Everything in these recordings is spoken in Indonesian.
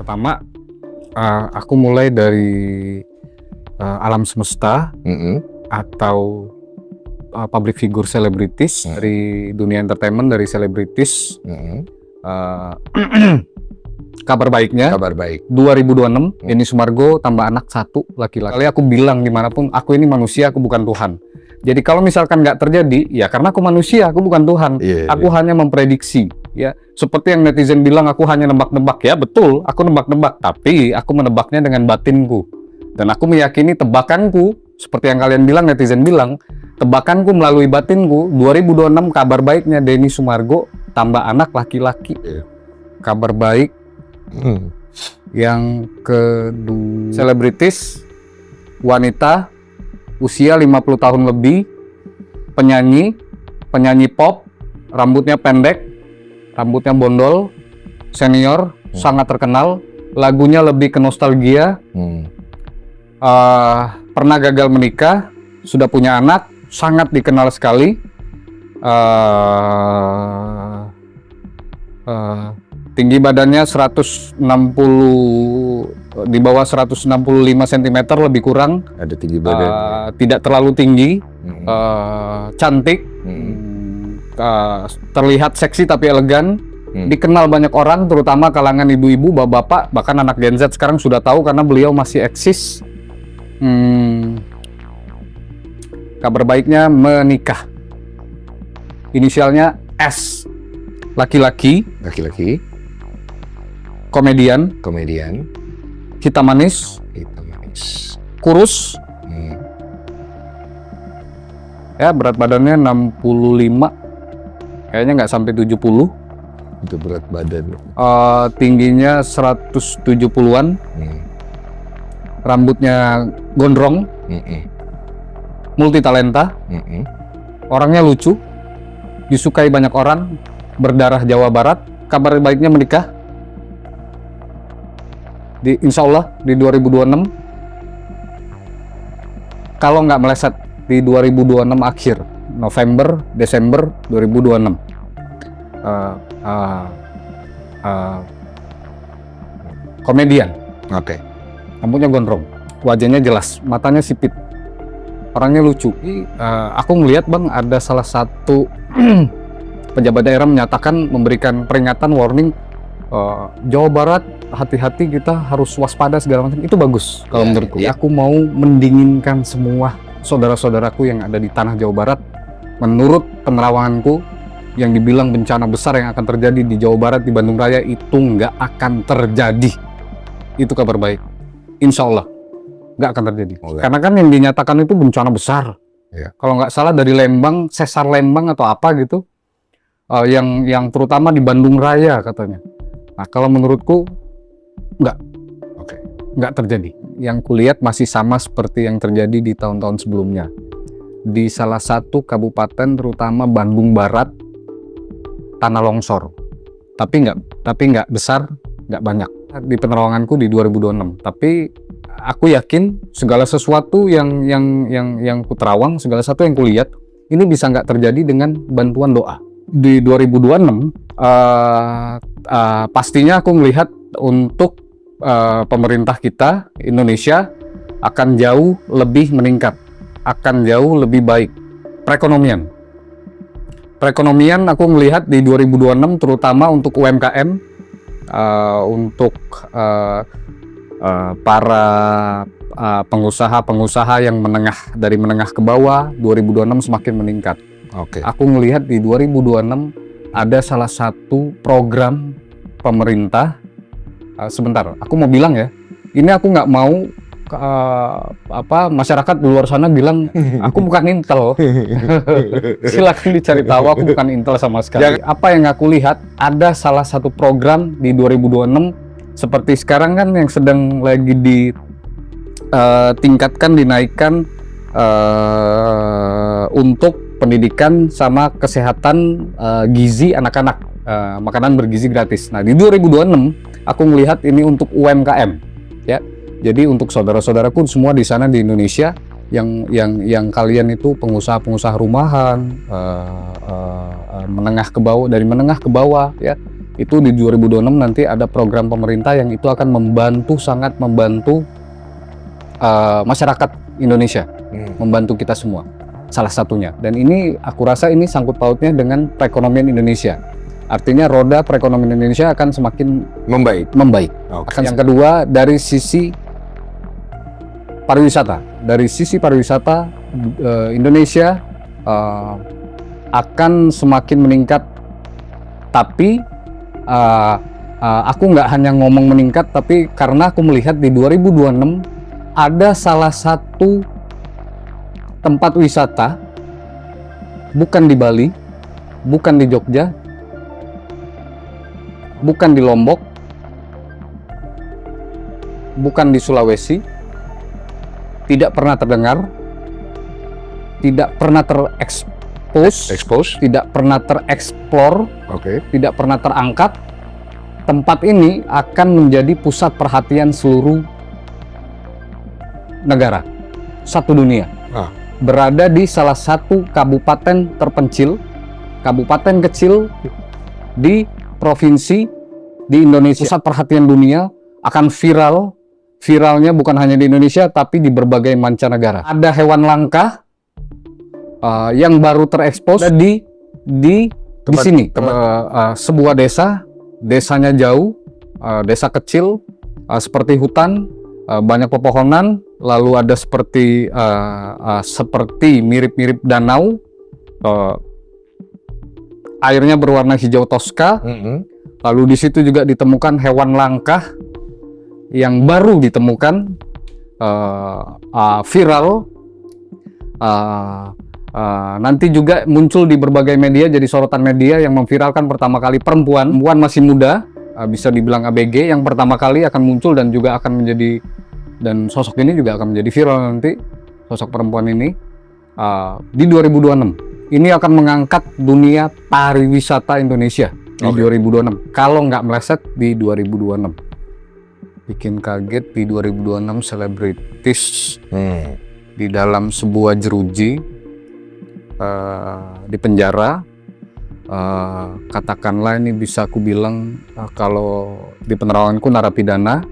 Pertama, aku mulai dari alam semesta atau public figure selebritis dari dunia entertainment, dari selebritis. Kabar baiknya, 2026 Denny Sumargo tambah anak 1 laki-laki. Kali aku bilang dimanapun, aku ini manusia, aku bukan Tuhan. Jadi kalau misalkan nggak terjadi, ya karena aku manusia, aku bukan Tuhan. Aku hanya memprediksi. Ya, seperti yang netizen bilang aku hanya nebak-nebak. Ya betul, aku nebak-nebak. Tapi aku menebaknya dengan batinku. Dan aku meyakini tebakanku, seperti yang kalian bilang, netizen bilang, tebakanku melalui batinku. 2026 kabar baiknya Denny Sumargo tambah anak laki-laki. Kabar baik. Yang kedua, selebritis wanita usia 50 tahun lebih, penyanyi pop, rambutnya pendek, rambutnya bondol, senior, sangat terkenal, lagunya lebih ke nostalgia, pernah gagal menikah, sudah punya anak, sangat dikenal sekali, tinggi badannya 160, di bawah 165 cm lebih kurang. Ada tinggi badan. Tidak terlalu tinggi, cantik, terlihat seksi tapi elegan, dikenal banyak orang, terutama kalangan ibu-ibu, bapak-bapak, bahkan anak Gen Z sekarang sudah tahu karena beliau masih eksis. Kabar baiknya menikah. Inisialnya S. Laki-laki. Komedian. Hitam manis. Kurus. Ya, berat badannya 65. Kayaknya nggak sampai 70. Itu berat badan. Tingginya 170-an. Rambutnya gondrong. Multi talenta. Orangnya lucu. Disukai banyak orang. Berdarah Jawa Barat. Kabar baiknya menikah. Insya Allah di 2026, kalau nggak meleset di 2026 akhir, November, Desember 2026. Komedian. Rambutnya gondrong, wajahnya jelas, matanya sipit, orangnya lucu. Aku ngelihat Bang, ada salah satu pejabat daerah menyatakan, memberikan peringatan, warning, Jawa Barat, hati-hati, kita harus waspada segala macam. Itu bagus kalau menurutku. Aku mau mendinginkan semua saudara-saudaraku yang ada di tanah Jawa Barat. Menurut penerawanganku, yang dibilang bencana besar yang akan terjadi di Jawa Barat, di Bandung Raya, itu nggak akan terjadi. Itu kabar baik. Insya Allah nggak akan terjadi. Karena kan yang dinyatakan itu bencana besar. Kalau nggak salah dari Lembang, sesar Lembang atau apa gitu, yang terutama di Bandung Raya katanya. Nah, kalau menurutku nggak terjadi. Yang kulihat masih sama seperti yang terjadi di tahun-tahun sebelumnya. Di salah satu kabupaten, terutama Bandung Barat, tanah longsor. Tapi nggak besar, nggak banyak. Di penerawanganku di 2026. Tapi aku yakin segala sesuatu yang kuterawang, segala sesuatu yang kulihat, ini bisa nggak terjadi dengan bantuan doa. Di 2026, pastinya aku melihat untuk pemerintah kita, Indonesia, akan jauh lebih meningkat, akan jauh lebih baik. Perekonomian aku melihat di 2026, terutama untuk UMKM, untuk para pengusaha yang dari menengah ke bawah, 2026 semakin meningkat. Aku melihat di 2026 ada salah satu program pemerintah. Sebentar, aku mau bilang ya, ini aku nggak mau masyarakat di luar sana bilang aku bukan Intel. Silakan dicari tahu, aku bukan Intel sama sekali. Apa yang aku lihat, ada salah satu program di 2026 seperti sekarang kan yang sedang lagi ditingkatkan, dinaikkan untuk pendidikan sama kesehatan gizi anak-anak, makanan bergizi gratis. Nah, di 2026 aku melihat ini untuk UMKM, ya. Jadi untuk saudara-saudaraku semua di sana di Indonesia yang kalian itu pengusaha-pengusaha rumahan, menengah ke bawah, dari menengah ke bawah, ya, Itu di 2026 nanti ada program pemerintah yang itu akan sangat membantu masyarakat Indonesia, membantu kita semua, salah satunya. Dan ini aku rasa ini sangkut pautnya dengan perekonomian Indonesia. Artinya roda perekonomian Indonesia akan semakin membaik. Okay. Yang kedua, dari sisi pariwisata. Dari sisi pariwisata, Indonesia akan semakin meningkat. Tapi aku nggak hanya ngomong meningkat, tapi karena aku melihat di 2026 ada salah satu tempat wisata, bukan di Bali, bukan di Jogja, bukan di Lombok, bukan di Sulawesi, tidak pernah terdengar, tidak pernah terekspos, tidak pernah tereksplor, tidak pernah terangkat. Tempat ini akan menjadi pusat perhatian seluruh negara, satu dunia. Berada di salah satu kabupaten terpencil, kabupaten kecil di provinsi di Indonesia. Pusat perhatian dunia, akan viralnya bukan hanya di Indonesia tapi di berbagai mancanegara. Ada hewan langka yang baru terekspos di sini. Sebuah desanya jauh, desa kecil, seperti hutan, banyak pepohonan, lalu ada seperti mirip-mirip danau, airnya berwarna hijau toska. Lalu di situ juga ditemukan hewan langka yang baru ditemukan, viral. Nanti juga muncul di berbagai media, jadi sorotan media yang memviralkan pertama kali perempuan masih muda, bisa dibilang ABG, yang pertama kali akan muncul dan juga akan menjadi, dan sosok ini juga akan menjadi viral nanti, sosok perempuan ini di 2026. Ini akan mengangkat dunia pariwisata Indonesia di 2026. Kalau nggak meleset di 2026. Bikin kaget di 2026 selebritis di dalam sebuah jeruji di penjara. Katakanlah ini bisa aku bilang kalau di penerawanganku narapidana.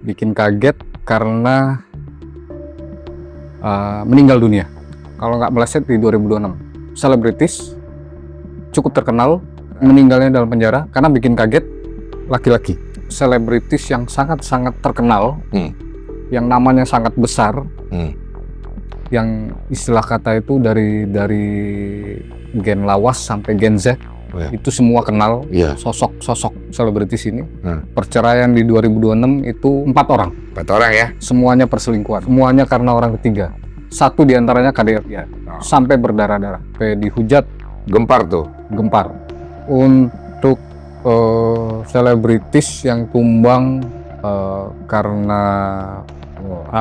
Bikin kaget karena meninggal dunia. Kalau nggak meleset di 2026. Selebritis cukup terkenal meninggalnya dalam penjara karena bikin kaget laki-laki. Selebritis yang sangat-sangat terkenal, yang namanya sangat besar, yang istilah kata itu dari gen lawas sampai gen Z, itu semua kenal sosok selebritis ini. Perceraian di 2026 itu 4 orang. 4 orang ya? Semuanya perselingkuhan, semuanya karena orang ketiga. Satu diantaranya KDRT, sampai berdarah-darah, sampai dihujat. Gempar tuh? Gempar. Untuk selebritis yang tumbang karena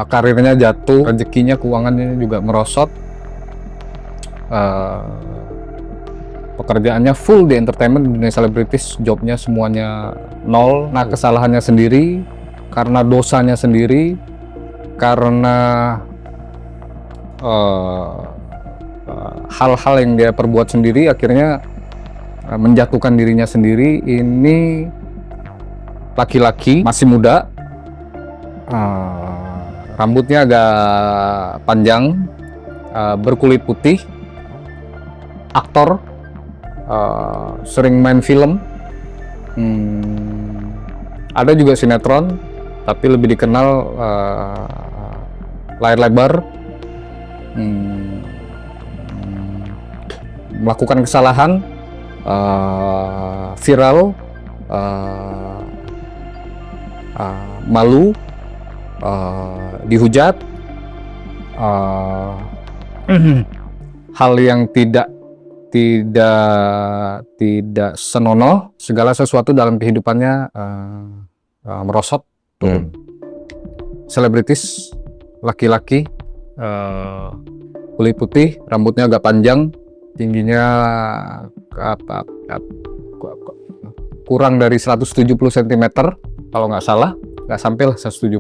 karirnya jatuh, rezekinya, keuangannya juga merosot, pekerjaannya full di entertainment, dunia selebritis, jobnya semuanya nol. Nah, kesalahannya sendiri, karena dosanya sendiri, karena hal-hal yang dia perbuat sendiri, akhirnya menjatuhkan dirinya sendiri. Ini laki-laki, masih muda, rambutnya agak panjang, berkulit putih, aktor, sering main film, ada juga sinetron, tapi lebih dikenal layar lebar. Melakukan kesalahan, viral, malu, dihujat, hal yang tidak senonoh, segala sesuatu dalam kehidupannya merosot. Selebritis, laki-laki, kulit putih, rambutnya agak panjang, tingginya kurang dari 170 cm kalau nggak salah, nggak sampai lah 170,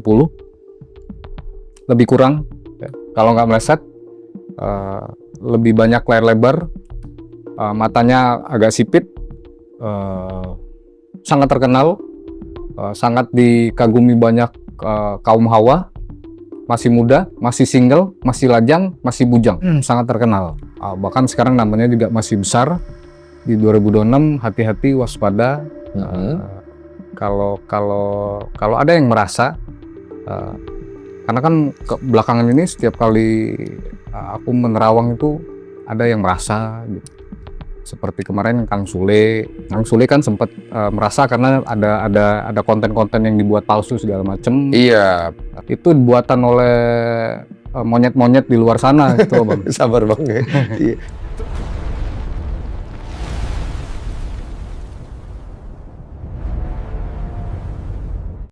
lebih kurang ya. Kalau nggak meleset, lebih banyak layar lebar, matanya agak sipit, sangat terkenal, sangat dikagumi banyak kaum hawa, masih muda, masih single, masih lajang, masih bujang, sangat terkenal. Bahkan sekarang namanya juga masih besar di 2026. Hati-hati, waspada. Kalau ada yang merasa, karena kan belakangan ini setiap kali aku menerawang itu ada yang merasa gitu. Seperti kemarin Kang Sule kan sempat merasa karena ada konten-konten yang dibuat palsu segala macem. Iya. Itu buatan oleh monyet-monyet di luar sana gitu, Bang. Sabar Bang. Iya.